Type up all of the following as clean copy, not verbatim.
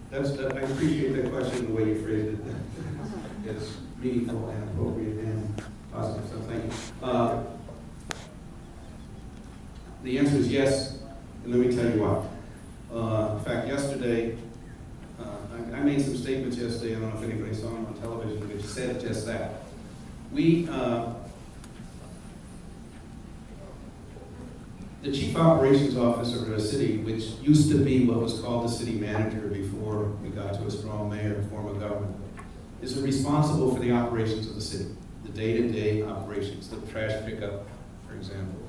I appreciate that question, the way you phrased it. It's meaningful and appropriate and positive, so thank you. The answer is yes, and let me tell you why. In fact, yesterday, I made some statements yesterday, I don't know if anybody saw them on television, which said just that. The chief operations officer of a city, which used to be what was called the city manager before we got to a strong mayor form of government, is responsible for the operations of the city, the day-to-day operations, the trash pickup, for example.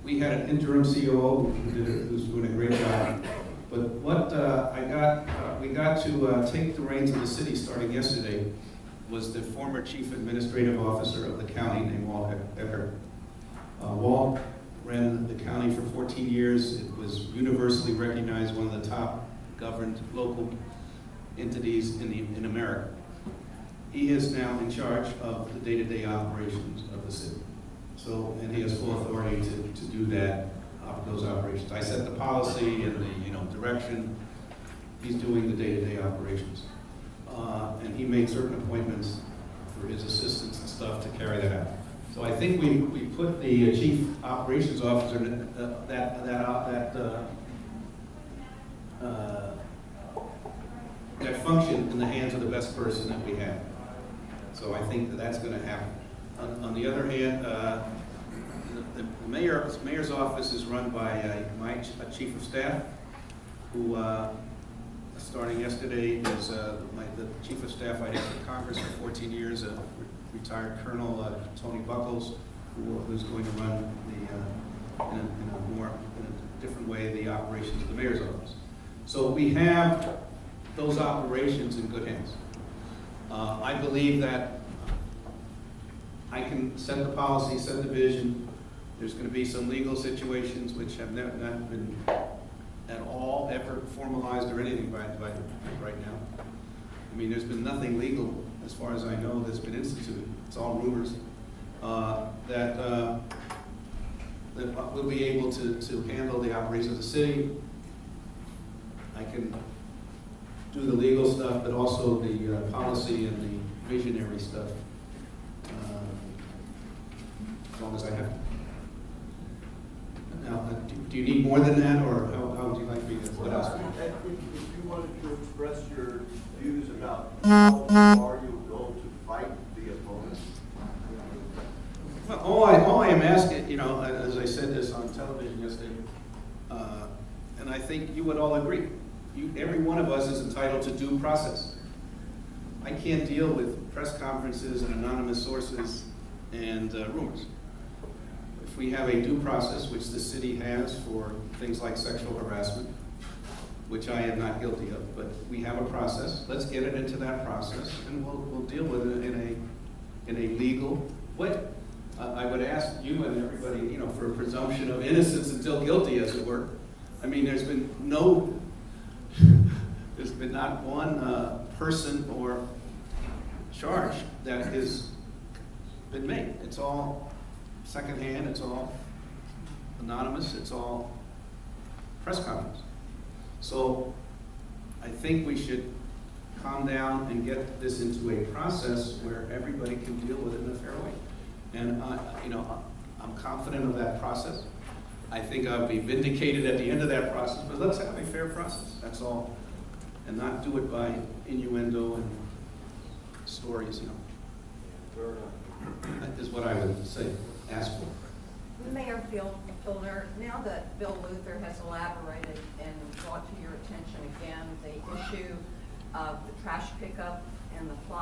We had an interim COO who's doing a great job. But what we got to take the reins of the city starting yesterday was the former chief administrative officer of the county named Walt Eckert. Walt ran the county for 14 years. It was universally recognized one of the top governed local entities in America. He is now in charge of the day-to-day operations of the city. So, and he has full authority to do that, those operations. I set the policy and the direction. He's doing the day-to-day operations. And he made certain appointments for his assistants and stuff to carry that out. So I think we put the chief operations officer that function in the hands of the best person that we have. So I think that's going to happen. On the other hand, the mayor's office is run by my chief of staff, who starting yesterday is the chief of staff I had for Congress for 14 years, retired Colonel Tony Buckles, who's going to run in a different way the operations of the mayor's office. So we have those operations in good hands. I believe that I can set the policy, set the vision. There's going to be some legal situations which have not been at all ever formalized or anything right now. I mean, there's been nothing legal, as far as I know, that's been instituted. It's all rumors. That we'll be able to handle the operations of the city. I can do the legal stuff, but also the policy and the visionary stuff, as long as I have to. Now, do you need more than that, or how would you like me to? What else? If you wanted to express your views about how far you would go to fight the opponents. Well, all I am asking, as I said this on television yesterday, and I think you would all agree, every one of us is entitled to due process. I can't deal with press conferences and anonymous sources and rumors. If we have a due process, which the city has for things like sexual harassment, which I am not guilty of, but we have a process. Let's get it into that process, and we'll deal with it in a legal way. I would ask you and everybody, for a presumption of innocence until guilty, as it were. I mean, there's been not one person or charge that has been made. It's all secondhand, it's all anonymous, it's all press conference. So I think we should calm down and get this into a process where everybody can deal with it in a fair way. And I'm confident of that process. I think I'll be vindicated at the end of that process, but let's have a fair process, that's all. And not do it by innuendo and stories, That is what I would say, ask for. Mayor Filner, now that Bill Luther has elaborated and brought to your attention again the issue of the trash pickup and the fly